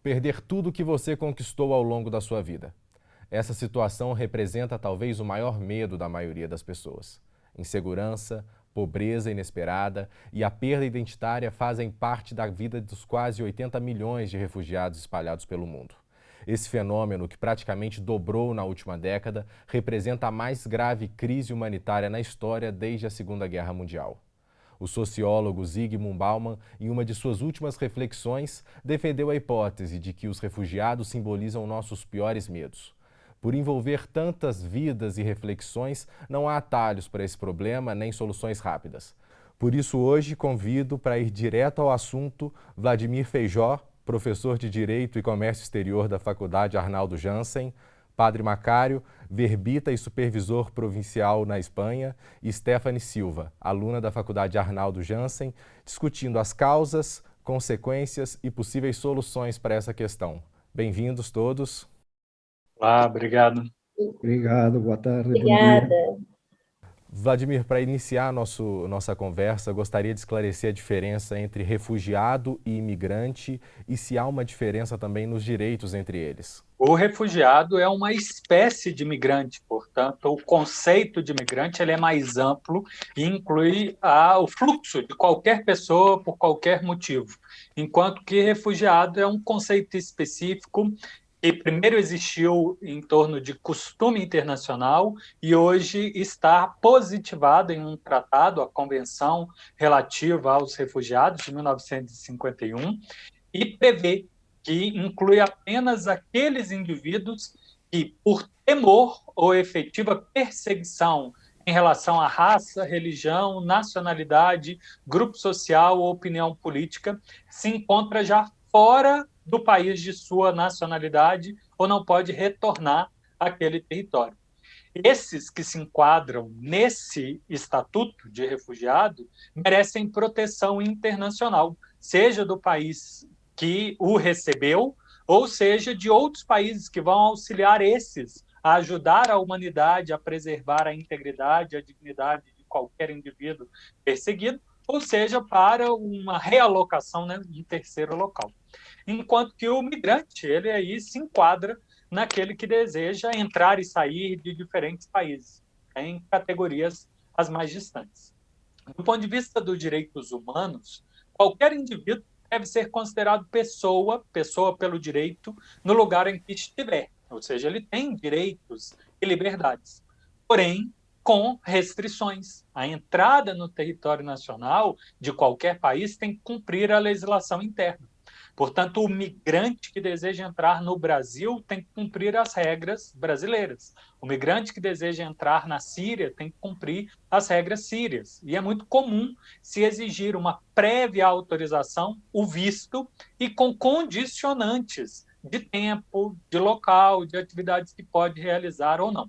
perder tudo que você conquistou ao longo da sua vida. Essa situação representa talvez o maior medo da maioria das pessoas. Insegurança, pobreza inesperada e a perda identitária fazem parte da vida dos quase 80 milhões de refugiados espalhados pelo mundo. Esse fenômeno, que praticamente dobrou na última década, representa a mais grave crise humanitária na história desde a Segunda Guerra Mundial. O sociólogo Zygmunt Bauman, em uma de suas últimas reflexões, defendeu a hipótese de que os refugiados simbolizam nossos piores medos. Por envolver tantas vidas e reflexões, não há atalhos para esse problema nem soluções rápidas. Por isso, hoje, convido para ir direto ao assunto Vladimir Feijó, professor de Direito e Comércio Exterior da Faculdade Arnaldo Jansen, Padre Macário, verbita e supervisor provincial na Espanha, e Stephanie Silva, aluna da Faculdade Arnaldo Jansen, discutindo as causas, consequências e possíveis soluções para essa questão. Bem-vindos todos. Olá, obrigado. Obrigado, boa tarde. Obrigada. Bom dia. Vladimir, para iniciar nossa conversa, gostaria de esclarecer a diferença entre refugiado e imigrante e se há uma diferença também nos direitos entre eles. O refugiado é uma espécie de migrante, portanto, o conceito de migrante ele é mais amplo e inclui o fluxo de qualquer pessoa por qualquer motivo, enquanto que refugiado é um conceito específico que primeiro existiu em torno de costume internacional e hoje está positivado em um tratado, a Convenção Relativa aos Refugiados, de 1951, e prevê que inclui apenas aqueles indivíduos que, por temor ou efetiva perseguição em relação à raça, religião, nacionalidade, grupo social ou opinião política, se encontra já fora do país de sua nacionalidade ou não pode retornar àquele território. Esses que se enquadram nesse estatuto de refugiado merecem proteção internacional, seja do país que o recebeu, ou seja, de outros países que vão auxiliar esses a ajudar a humanidade a preservar a integridade, a dignidade de qualquer indivíduo perseguido, ou seja, para uma realocação, né, em terceiro local. Enquanto que o migrante, ele aí se enquadra naquele que deseja entrar e sair de diferentes países, em categorias as mais distantes. Do ponto de vista dos direitos humanos, qualquer indivíduo deve ser considerado pessoa pelo direito, no lugar em que estiver. Ou seja, ele tem direitos e liberdades. Porém, com restrições. A entrada no território nacional de qualquer país tem que cumprir a legislação interna. Portanto, o migrante que deseja entrar no Brasil tem que cumprir as regras brasileiras. O migrante que deseja entrar na Síria tem que cumprir as regras sírias. E é muito comum se exigir uma prévia autorização, o visto, e com condicionantes de tempo, de local, de atividades que pode realizar ou não.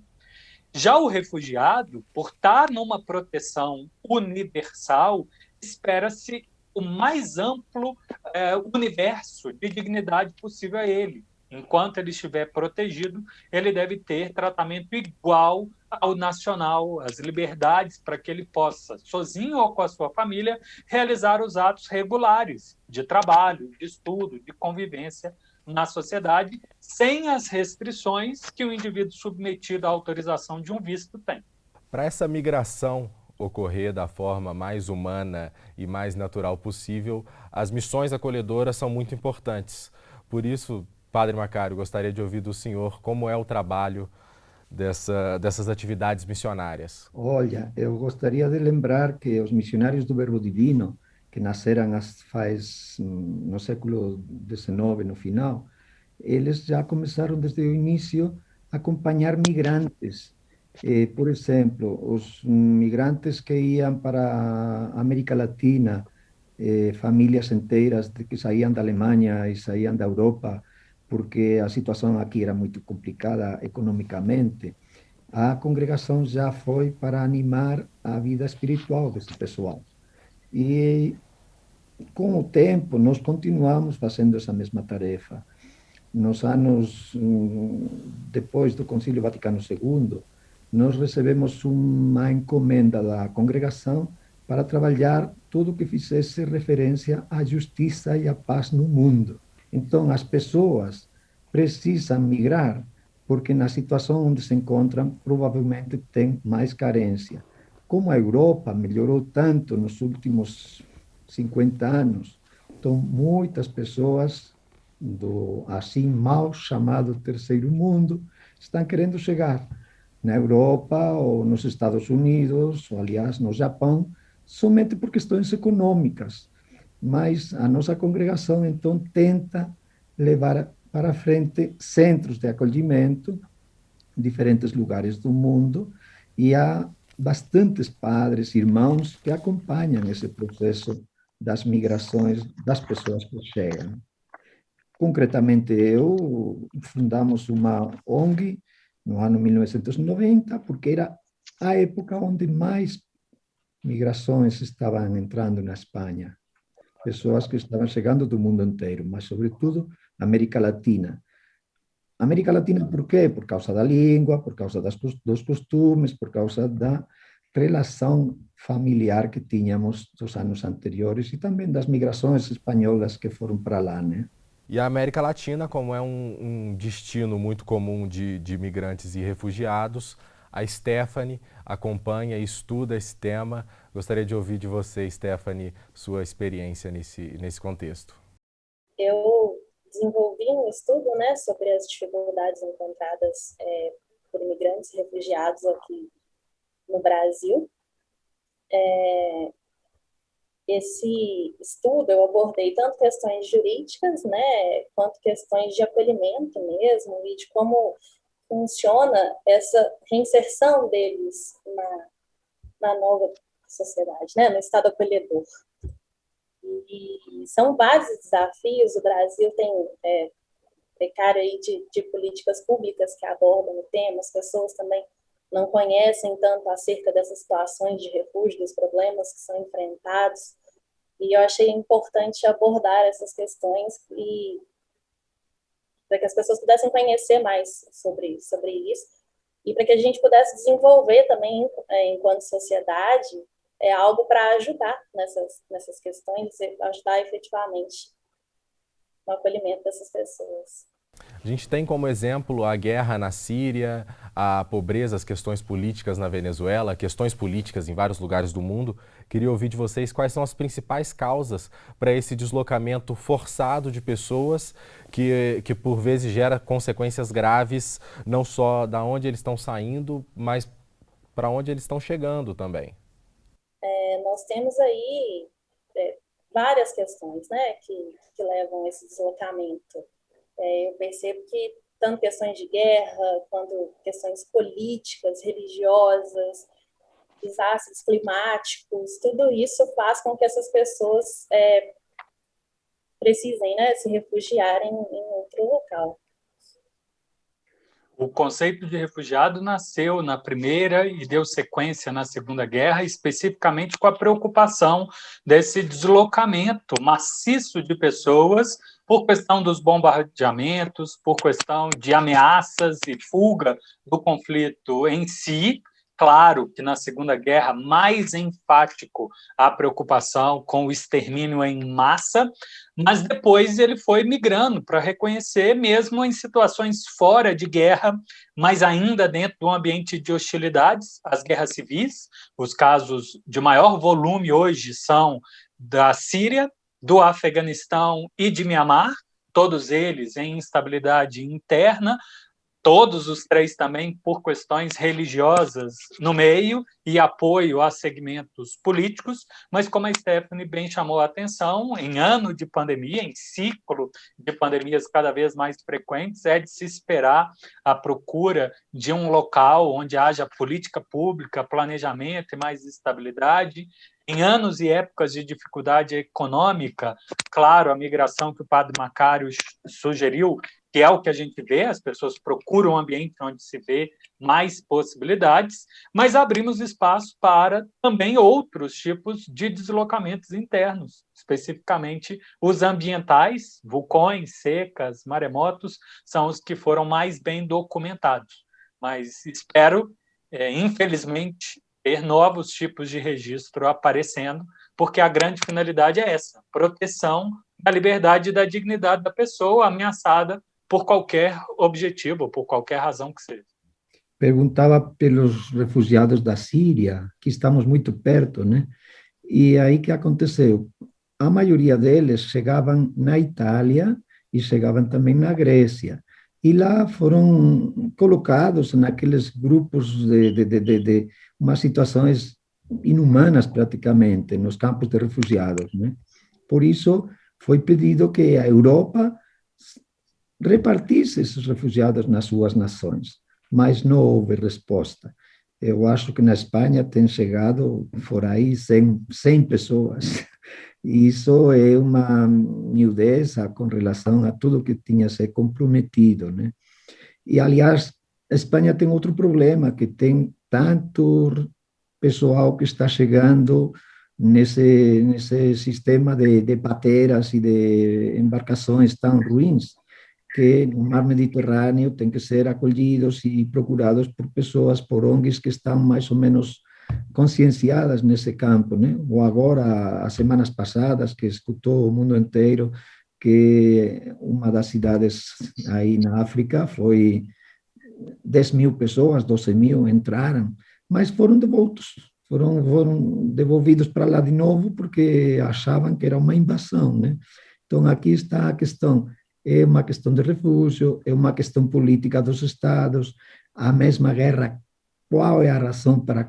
Já o refugiado, por estar numa proteção universal, espera-se o mais amplo universo de dignidade possível a ele. Enquanto ele estiver protegido, ele deve ter tratamento igual ao nacional, as liberdades para que ele possa, sozinho ou com a sua família, realizar os atos regulares de trabalho, de estudo, de convivência na sociedade, sem as restrições que o indivíduo submetido à autorização de um visto tem. Para essa migração ocorrer da forma mais humana e mais natural possível, as missões acolhedoras são muito importantes. Por isso, Padre Macário, gostaria de ouvir do senhor como é o trabalho dessas atividades missionárias. Olha, eu gostaria de lembrar que os missionários do Verbo Divino, que nasceram no século XIX, no final, eles já começaram desde o início a acompanhar migrantes. Por exemplo, os migrantes que iam para a América Latina, famílias inteiras que saíam da Alemanha e saíam da Europa, porque a situação aqui era muito complicada economicamente, a congregação já foi para animar a vida espiritual desse pessoal. E com o tempo nós continuamos fazendo essa mesma tarefa. Nos anos depois do Concílio Vaticano II, nós recebemos uma encomenda da congregação para trabalhar tudo que fizesse referência à justiça e à paz no mundo. Então, as pessoas precisam migrar porque na situação onde se encontram, provavelmente tem mais carência. Como a Europa melhorou tanto nos últimos 50 anos, então muitas pessoas do assim mal chamado terceiro mundo estão querendo chegar na Europa ou nos Estados Unidos, ou aliás no Japão, somente por questões econômicas. Mas a nossa congregação então tenta levar para frente centros de acolhimento em diferentes lugares do mundo e há bastantes padres, irmãos que acompanham esse processo das migrações das pessoas que chegam. Concretamente, eu fundamos uma ONG no ano 1990, porque era a época onde mais migrações estavam entrando na Espanha. Pessoas que estavam chegando do mundo inteiro, mas sobretudo América Latina. América Latina por quê? Por causa da língua, por causa dos costumes, por causa da relação familiar que tínhamos dos anos anteriores e também das migrações espanholas que foram para lá, né? E a América Latina, como é um destino muito comum de imigrantes e refugiados, a Stephanie acompanha e estuda esse tema. Gostaria de ouvir de você, Stephanie, sua experiência nesse contexto. Eu desenvolvi um estudo, né, sobre as dificuldades encontradas por imigrantes e refugiados aqui no Brasil. Esse estudo eu abordei tanto questões jurídicas, né, quanto questões de acolhimento mesmo e de como funciona essa reinserção deles na nova sociedade, né, no estado acolhedor. E são vários desafios. O Brasil tem precário aí de políticas públicas que abordam o tema. As pessoas também não conhecem tanto acerca dessas situações de refúgio, dos problemas que são enfrentados. E eu achei importante abordar essas questões e para que as pessoas pudessem conhecer mais sobre isso e para que a gente pudesse desenvolver também, enquanto sociedade, algo para ajudar nessas questões e ajudar efetivamente no acolhimento dessas pessoas. A gente tem como exemplo a guerra na Síria, a pobreza, as questões políticas na Venezuela, questões políticas em vários lugares do mundo. Queria ouvir de vocês quais são as principais causas para esse deslocamento forçado de pessoas que por vezes gera consequências graves, não só da onde eles estão saindo, mas para onde eles estão chegando também. Nós temos aí várias questões, né, que levam a esse deslocamento. Eu percebo que tanto questões de guerra, quanto questões políticas, religiosas, desastres climáticos, tudo isso faz com que essas pessoas precisem, né, se refugiarem em outro local. O conceito de refugiado nasceu na Primeira e deu sequência na Segunda Guerra, especificamente com a preocupação desse deslocamento maciço de pessoas por questão dos bombardeamentos, por questão de ameaças e fuga do conflito em si. Claro que na Segunda Guerra, mais enfático a preocupação com o extermínio em massa, mas depois ele foi migrando para reconhecer, mesmo em situações fora de guerra, mas ainda dentro de um ambiente de hostilidades, as guerras civis. Os casos de maior volume hoje são da Síria, do Afeganistão e de Mianmar, todos eles em instabilidade interna, todos os três também por questões religiosas no meio e apoio a segmentos políticos, mas como a Stephanie bem chamou a atenção, em ano de pandemia, em ciclo de pandemias cada vez mais frequentes, é de se esperar a procura de um local onde haja política pública, planejamento e mais estabilidade. Em anos e épocas de dificuldade econômica, claro, a migração que o padre Macário sugeriu, que é o que a gente vê, as pessoas procuram um ambiente onde se vê mais possibilidades, mas abrimos espaço para também outros tipos de deslocamentos internos, especificamente os ambientais, vulcões, secas, maremotos, são os que foram mais bem documentados. Mas espero, infelizmente, ter novos tipos de registro aparecendo, porque a grande finalidade é essa, proteção da liberdade e da dignidade da pessoa ameaçada por qualquer objetivo, por qualquer razão que seja. Perguntava pelos refugiados da Síria, que estamos muito perto, né? E aí que aconteceu? A maioria deles chegavam na Itália e chegavam também na Grécia. E lá foram colocados naqueles grupos de umas situações inumanas praticamente, nos campos de refugiados, né? Por isso foi pedido que a Europa repartisse esses refugiados nas suas nações, mas não houve resposta. Eu acho que na Espanha tem chegado por aí 100 pessoas. E isso é uma miudeza com relação a tudo que tinha se comprometido, né? E, aliás, a Espanha tem outro problema, que tem tanto pessoal que está chegando nesse sistema de pateras e de embarcações tão ruins, que no mar Mediterrâneo tem que ser acolhidos e procurados por pessoas, por ONGs que estão mais ou menos conscienciadas nesse campo, né? Ou agora, as semanas passadas, que escutou o mundo inteiro que uma das cidades aí na África foi 10.000 pessoas, 12.000 entraram, mas foram devolvidos para lá de novo porque achavam que era uma invasão, né? Então, aqui está a questão. É uma questão de refúgio, é uma questão política dos Estados, a mesma guerra, qual é a razão pela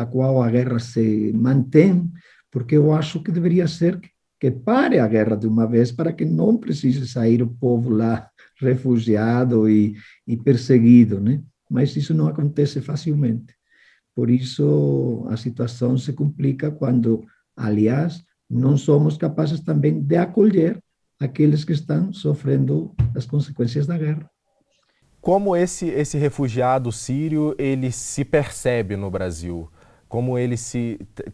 qual a guerra se mantém? Porque eu acho que deveria ser que pare a guerra de uma vez para que não precise sair o povo lá refugiado e perseguido, né? Mas isso não acontece facilmente. Por isso a situação se complica quando, aliás, não somos capazes também de acolher aqueles que estão sofrendo as consequências da guerra. Como esse refugiado sírio, ele se percebe no Brasil? Como ele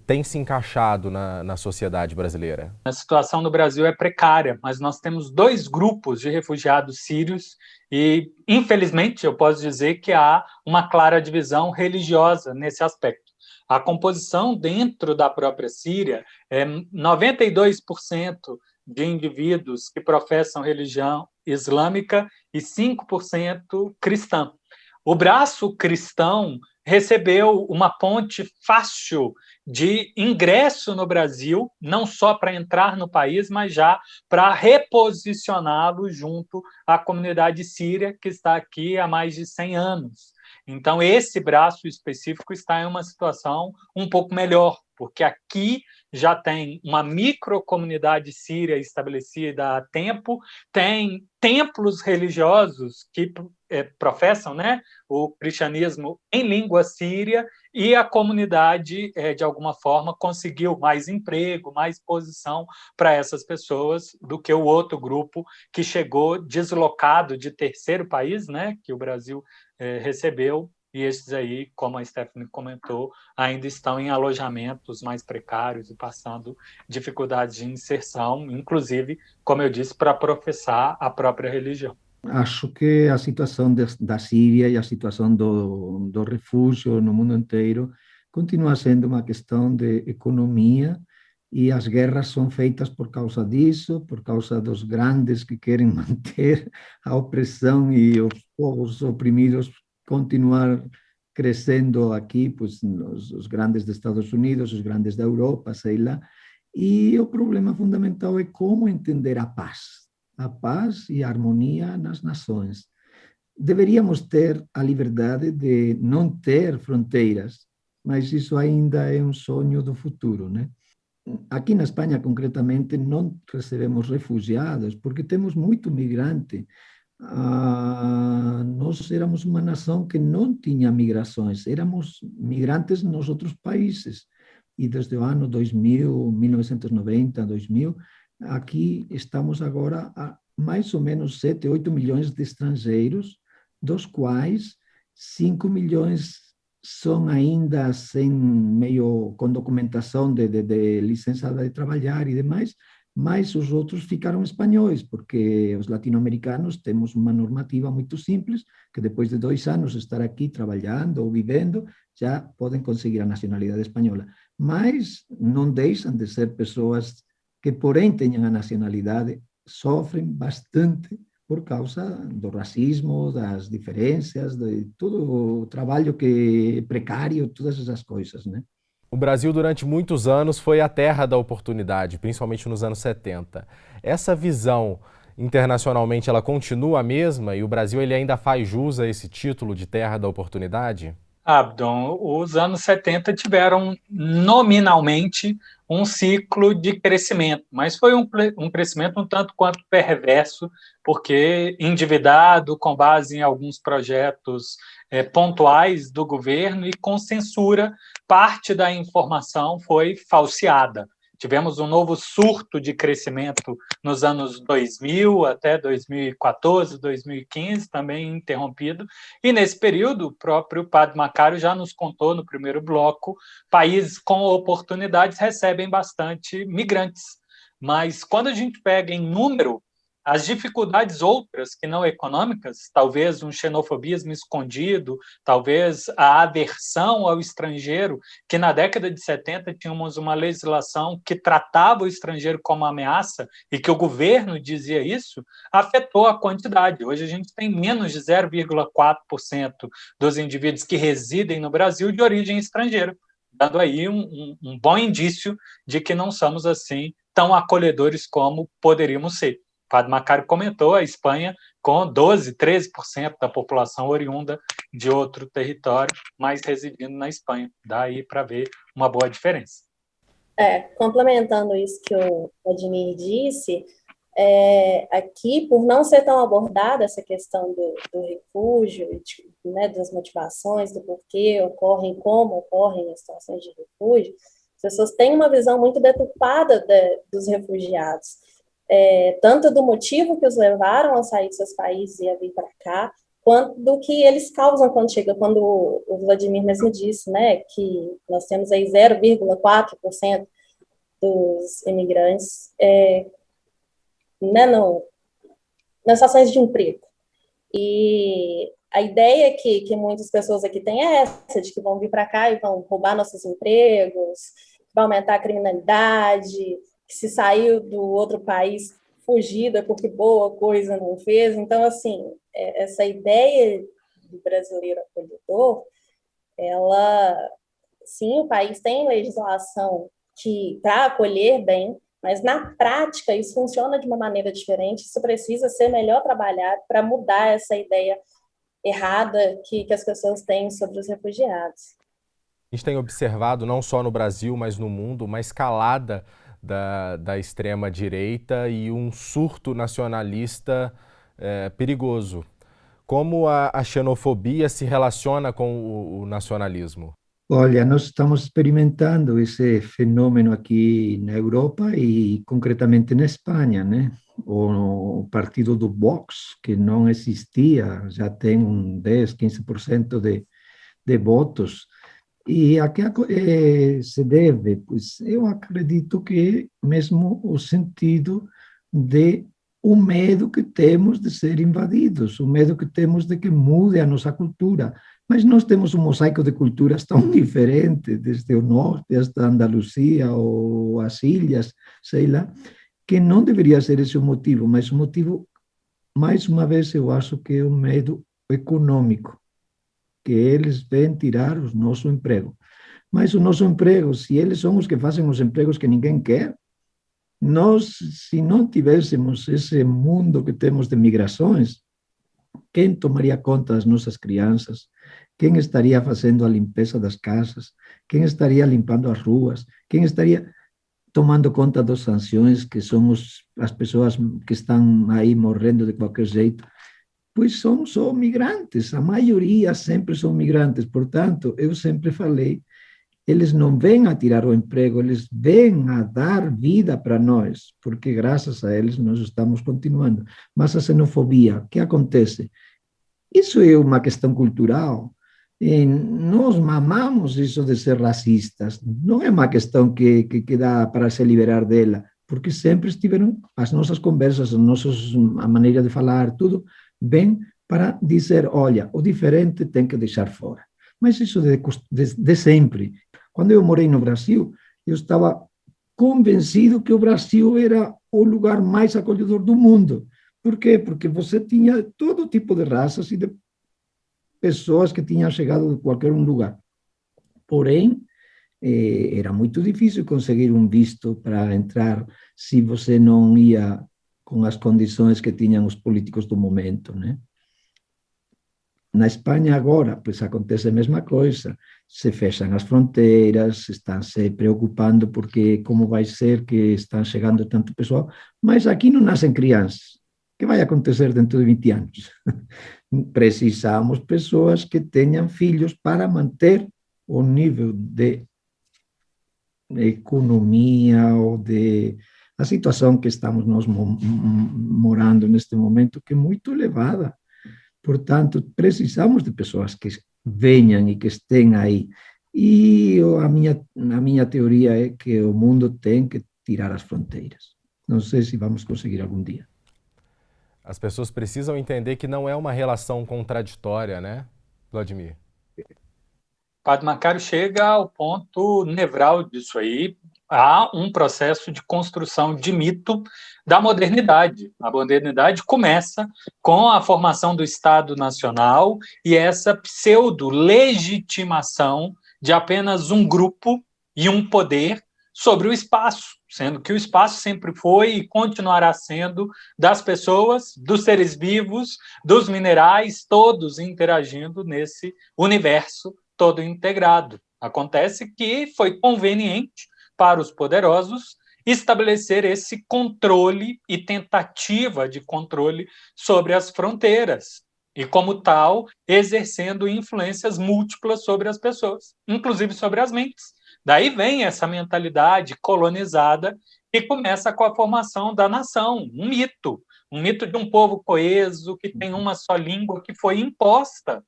tem se encaixado na sociedade brasileira? A situação no Brasil é precária, mas nós temos 2 grupos de refugiados sírios e, infelizmente, eu posso dizer que há uma clara divisão religiosa nesse aspecto. A composição dentro da própria Síria é 92% de indivíduos que professam religião islâmica e 5% cristã. O braço cristão recebeu uma ponte fácil de ingresso no Brasil, não só para entrar no país, mas já para reposicioná-lo junto à comunidade síria, que está aqui há mais de 100 anos. Então, esse braço específico está em uma situação um pouco melhor, porque aqui já tem uma microcomunidade síria estabelecida há tempo, tem templos religiosos que professam, né, o cristianismo em língua síria, e a comunidade, de alguma forma, conseguiu mais emprego, mais posição para essas pessoas do que o outro grupo que chegou deslocado de terceiro país, né, que o Brasil recebeu, e esses aí, como a Stephanie comentou, ainda estão em alojamentos mais precários e passando dificuldades de inserção, inclusive, como eu disse, para professar a própria religião. Acho que a situação da Síria e a situação do refúgio no mundo inteiro continua sendo uma questão de economia, e as guerras são feitas por causa disso, por causa dos grandes que querem manter a opressão e os povos oprimidos continuar crescendo aqui, pues, os grandes dos Estados Unidos, os grandes da Europa, sei lá. E o problema fundamental é como entender a paz e a harmonia nas nações. Deveríamos ter a liberdade de não ter fronteiras, mas isso ainda é um sonho do futuro, né? Aqui na Espanha, concretamente, não recebemos refugiados, porque temos muito migrante. Nós éramos uma nação que não tinha migrações, éramos migrantes nos outros países. E desde o ano 2000, 1990, 2000, aqui estamos agora a mais ou menos 7, 8 milhões de estrangeiros, dos quais 5 milhões são ainda com documentação de licença de trabalhar e demais, mas os outros ficaram espanhóis, porque os latino-americanos temos uma normativa muito simples, que depois de 2 anos estar aqui trabalhando ou vivendo, já podem conseguir a nacionalidade espanhola. Mas não deixam de ser pessoas que porém tenham a nacionalidade, sofrem bastante por causa do racismo, das diferenças, de todo o trabalho que é precário, todas essas coisas, né? O Brasil, durante muitos anos, foi a terra da oportunidade, principalmente nos anos 70. Essa visão, internacionalmente, ela continua a mesma e o Brasil ele ainda faz jus a esse título de terra da oportunidade? Abdon, os anos 70 tiveram nominalmente um ciclo de crescimento, mas foi um crescimento um tanto quanto perverso, porque endividado com base em alguns projetos pontuais do governo e com censura, parte da informação foi falseada. Tivemos um novo surto de crescimento nos anos 2000 até 2014, 2015, também interrompido. E nesse período, o próprio Padre Macário já nos contou no primeiro bloco, países com oportunidades recebem bastante migrantes. Mas quando a gente pega em número, as dificuldades outras que não econômicas, talvez um xenofobismo escondido, talvez a aversão ao estrangeiro, que na década de 70 tínhamos uma legislação que tratava o estrangeiro como ameaça e que o governo dizia isso, afetou a quantidade. Hoje a gente tem menos de 0,4% dos indivíduos que residem no Brasil de origem estrangeira, dando aí um bom indício de que não somos assim tão acolhedores como poderíamos ser. O Padre Macário comentou a Espanha com 12%, 13% da população oriunda de outro território, mas residindo na Espanha. Daí para ver uma boa diferença. Complementando isso que o Vladimir disse, aqui, por não ser tão abordada essa questão do refúgio, né, das motivações, do porquê ocorrem, como ocorrem as situações de refúgio, as pessoas têm uma visão muito deturpada dos refugiados. Tanto do motivo que os levaram a sair de seus países e a vir para cá, quanto do que eles causam quando chega, quando o Vladimir mesmo disse, né, que nós temos aí 0,4% dos imigrantes né, nas situações de emprego. E a ideia que muitas pessoas aqui têm é essa, de que vão vir para cá e vão roubar nossos empregos, que vai aumentar a criminalidade, que se saiu do outro país fugida porque boa coisa não fez. Então, assim, essa ideia do brasileiro acolhedor, sim, o país tem legislação para acolher bem, mas na prática isso funciona de uma maneira diferente, isso precisa ser melhor trabalhado para mudar essa ideia errada que as pessoas têm sobre os refugiados. A gente tem observado, não só no Brasil, mas no mundo, uma escalada da extrema-direita e um surto nacionalista perigoso. Como a xenofobia se relaciona com o nacionalismo? Olha, nós estamos experimentando esse fenômeno aqui na Europa e concretamente na Espanha, né? O partido do Vox, que não existia, já tem 10, 15% de votos. E a que se deve? Pois eu acredito que mesmo o sentido de o medo que temos de ser invadidos, o medo que temos de que mude a nossa cultura. Mas nós temos um mosaico de culturas tão diferente, desde o norte hasta Andaluzia ou as ilhas, sei lá, que não deveria ser esse o motivo, mas o motivo, mais uma vez, eu acho que é o medo econômico, que eles vêm tirar o nosso emprego. Mas o nosso emprego, se eles são os que fazem os empregos que ninguém quer, nós, se não tivéssemos esse mundo que temos de migrações, quem tomaria conta das nossas crianças? Quem estaria fazendo a limpeza das casas? Quem estaria limpando as ruas? Quem estaria tomando conta das sanções, que são as pessoas que estão aí morrendo de qualquer jeito? Pois são só migrantes, a maioria sempre são migrantes. Portanto, eu sempre falei, eles não vêm a tirar o emprego, eles vêm a dar vida para nós, porque graças a eles nós estamos continuando. Mas a xenofobia, o que acontece? Isso é uma questão cultural. E nós mamamos isso de ser racistas. Não é uma questão que dá para se liberar dela, porque sempre estiveram as nossas conversas, a maneira de falar, tudo bem para dizer, olha, o diferente tem que deixar fora. Mas isso de sempre. Quando eu morei no Brasil, eu estava convencido que o Brasil era o lugar mais acolhedor do mundo. Por quê? Porque você tinha todo tipo de raças e de pessoas que tinham chegado de qualquer lugar. Porém, era muito difícil conseguir um visto para entrar se você não ia com as condições que tinham os políticos do momento, né? Na Espanha agora, pois acontece a mesma coisa. Se fecham as fronteiras, estão se preocupando porque como vai ser que estão chegando tanto pessoal, mas aqui não nascem crianças. O que vai acontecer dentro de 20 anos? Precisamos pessoas que tenham filhos para manter o nível de economia ou de a situação que estamos nós morando neste momento, que é muito elevada. Portanto, precisamos de pessoas que venham e que estejam aí. E a minha teoria é que o mundo tem que tirar as fronteiras. Não sei se vamos conseguir algum dia. As pessoas precisam entender que não é uma relação contraditória, né, Vladimir? Padre Macário chega ao ponto nevral disso aí. Há um processo de construção de mito da modernidade. A modernidade começa com a formação do Estado Nacional e essa pseudo-legitimação de apenas um grupo e um poder sobre o espaço, sendo que o espaço sempre foi e continuará sendo das pessoas, dos seres vivos, dos minerais, todos interagindo nesse universo todo integrado. Acontece que foi conveniente para os poderosos estabelecer esse controle e tentativa de controle sobre as fronteiras e, como tal, exercendo influências múltiplas sobre as pessoas, inclusive sobre as mentes. Daí vem essa mentalidade colonizada que começa com a formação da nação, um mito de um povo coeso, que tem uma só língua, que foi imposta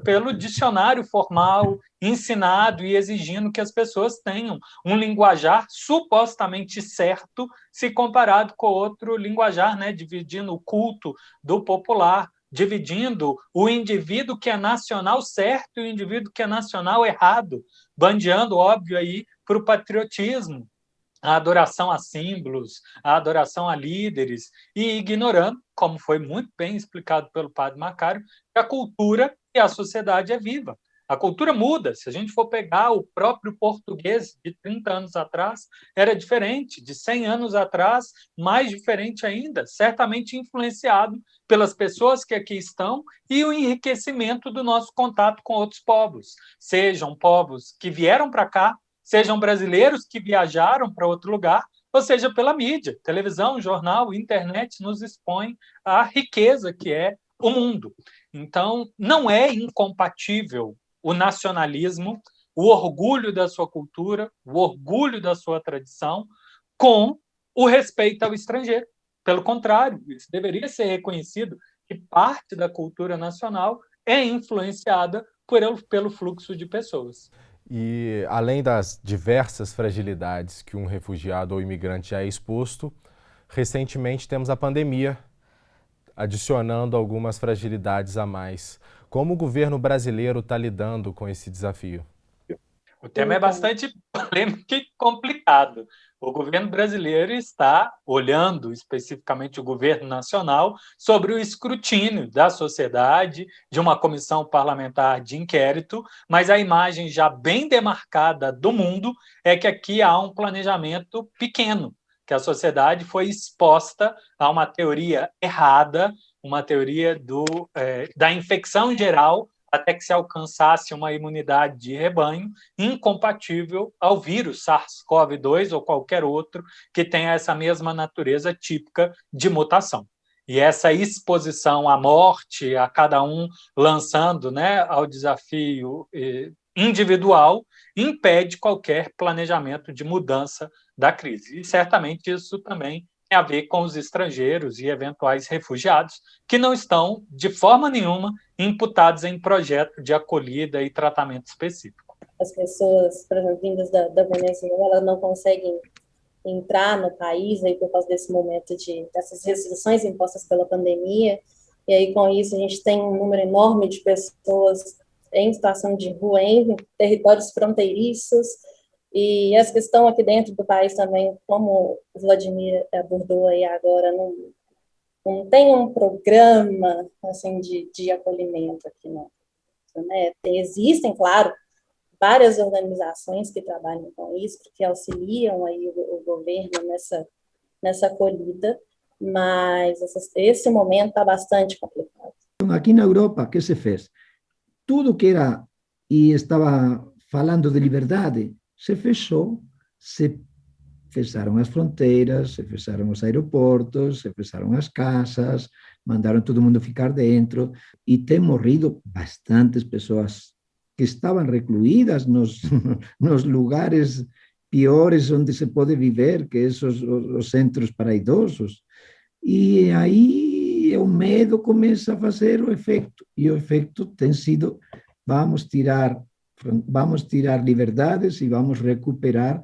pelo dicionário formal, ensinado e exigindo que as pessoas tenham um linguajar supostamente certo se comparado com outro linguajar, né? Dividindo o culto do popular, dividindo o indivíduo que é nacional certo e o indivíduo que é nacional errado, bandeando, óbvio, aí para o patriotismo, a adoração a símbolos, a adoração a líderes, e ignorando, como foi muito bem explicado pelo padre Macário, que a cultura e a sociedade é viva. A cultura muda. Se a gente for pegar o próprio português de 30 anos atrás, era diferente. De 100 anos atrás, mais diferente ainda, certamente influenciado pelas pessoas que aqui estão e o enriquecimento do nosso contato com outros povos, sejam povos que vieram para cá, sejam brasileiros que viajaram para outro lugar, ou seja, pela mídia, televisão, jornal, internet nos expõe à riqueza que é o mundo. Então, não é incompatível o nacionalismo, o orgulho da sua cultura, o orgulho da sua tradição, com o respeito ao estrangeiro. Pelo contrário, isso deveria ser reconhecido que parte da cultura nacional é influenciada pelo fluxo de pessoas. E, além das diversas fragilidades que um refugiado ou imigrante já é exposto, recentemente temos a pandemia, adicionando algumas fragilidades a mais. Como o governo brasileiro está lidando com esse desafio? O tema é bastante polêmico e complicado. O governo brasileiro está olhando, especificamente o governo nacional, sobre o escrutínio da sociedade, de uma comissão parlamentar de inquérito, mas a imagem já bem demarcada do mundo é que aqui há um planejamento pequeno, que a sociedade foi exposta a uma teoria errada, uma teoria da infecção geral, até que se alcançasse uma imunidade de rebanho incompatível ao vírus SARS-CoV-2 ou qualquer outro que tenha essa mesma natureza típica de mutação. E essa exposição à morte, a cada um lançando, né, ao desafio individual, impede qualquer planejamento de mudança da crise. E certamente isso também tem a ver com os estrangeiros e eventuais refugiados que não estão, de forma nenhuma, imputados em projeto de acolhida e tratamento específico. As pessoas, por exemplo, vindas da Venezuela, não conseguem entrar no país aí por causa desse momento dessas restrições impostas pela pandemia, e aí com isso a gente tem um número enorme de pessoas em situação de rua, em territórios fronteiriços, E essa questão aqui dentro do país também, como o Vladimir abordou aí agora, não tem um programa assim, de acolhimento aqui, não. Né? Existem, claro, várias organizações que trabalham com isso, que auxiliam aí o governo nessa acolhida, mas esse momento está bastante complicado. Aqui na Europa, o que se fez? Tudo que era e estava falando de liberdade se fechou, se fecharam as fronteiras, se fecharam os aeroportos, se fecharam as casas, mandaram todo mundo ficar dentro e tem morrido bastantes pessoas que estavam recluídas nos lugares piores onde se pode viver, que são os centros para idosos. E aí o medo começa a fazer o efeito, e o efeito tem sido: vamos tirar liberdades e vamos recuperar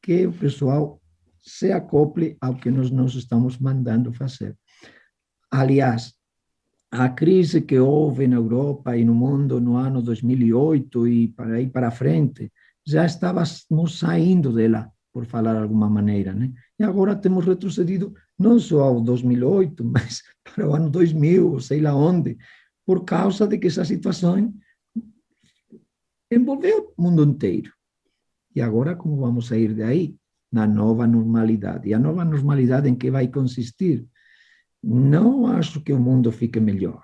que o pessoal se acople ao que nós estamos mandando fazer. Aliás, a crise que houve na Europa e no mundo no ano 2008 e para aí para frente, já estávamos saindo dela, por falar de alguma maneira, né? E agora temos retrocedido não só ao 2008, mas para o ano 2000, sei lá onde, por causa de que essa situação envolveu o mundo inteiro. E agora, como vamos sair daí? Na nova normalidade. E a nova normalidade em que vai consistir? Não acho que o mundo fique melhor,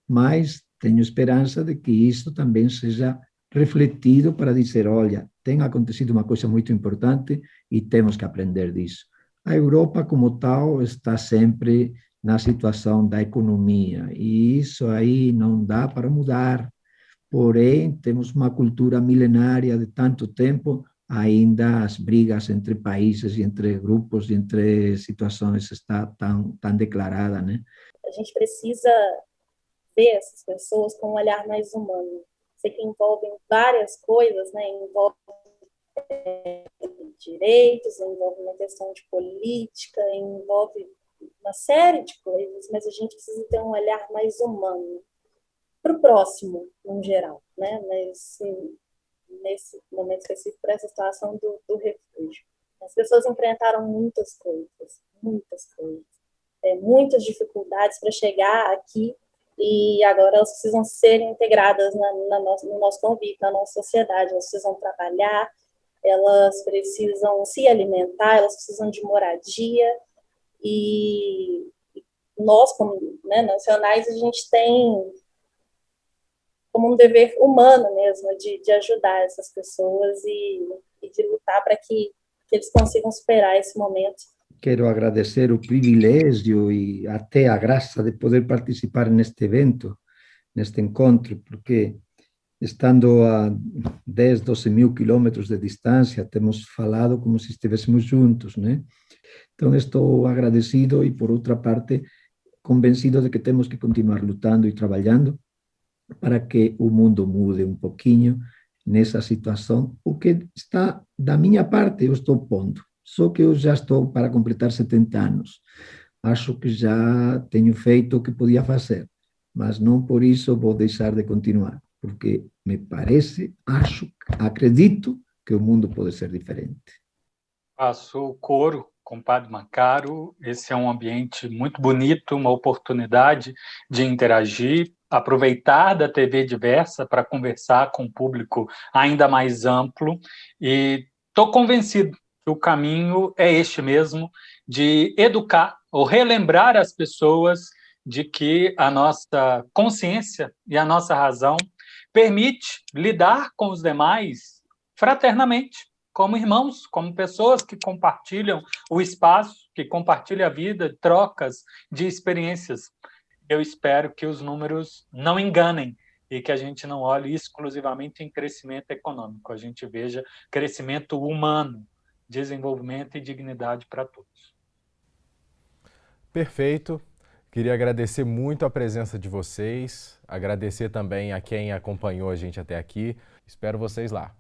mas tenho esperança de que isso também seja refletido para dizer: olha, tem acontecido uma coisa muito importante e temos que aprender disso. A Europa, como tal, está sempre na situação da economia, e isso aí não dá para mudar. Porém, temos uma cultura milenária de tanto tempo, ainda as brigas entre países e entre grupos e entre situações está tão declarada, né? A gente precisa ver essas pessoas com um olhar mais humano. Sei que envolve várias coisas, né? Envolve direitos, envolve uma questão de política, envolve uma série de coisas, mas a gente precisa ter um olhar mais humano para o próximo, em geral, né? Mas nesse momento específico, para essa situação do refúgio. As pessoas enfrentaram muitas coisas, muitas dificuldades para chegar aqui, e agora elas precisam ser integradas no nosso convívio, na nossa sociedade. Elas precisam trabalhar, elas precisam se alimentar, elas precisam de moradia, e nós, como, né, nacionais, a gente tem como um dever humano mesmo de ajudar essas pessoas e de lutar para que eles consigam superar esse momento. Quero agradecer o privilégio e até a graça de poder participar neste evento, neste encontro, porque estando a 10, 12 mil quilômetros de distância, temos falado como se estivéssemos juntos, né? Então, estou agradecido e, por outra parte, convencido de que temos que continuar lutando e trabalhando para que o mundo mude um pouquinho nessa situação. O que está da minha parte, eu estou pondo. Só que eu já estou para completar 70 anos. Acho que já tenho feito o que podia fazer, mas não por isso vou deixar de continuar, porque me parece, acredito que o mundo pode ser diferente. Faço o coro com o Padre Macaro. Esse é um ambiente muito bonito, uma oportunidade de interagir, aproveitar da TV Diversa para conversar com um público ainda mais amplo, e estou convencido que o caminho é este mesmo, de educar ou relembrar as pessoas de que a nossa consciência e a nossa razão permite lidar com os demais fraternamente, como irmãos, como pessoas que compartilham o espaço, que compartilham a vida, trocas de experiências. Eu espero que os números não enganem e que a gente não olhe exclusivamente em crescimento econômico, a gente veja crescimento humano, desenvolvimento e dignidade para todos. Perfeito. Queria agradecer muito a presença de vocês, agradecer também a quem acompanhou a gente até aqui. Espero vocês lá.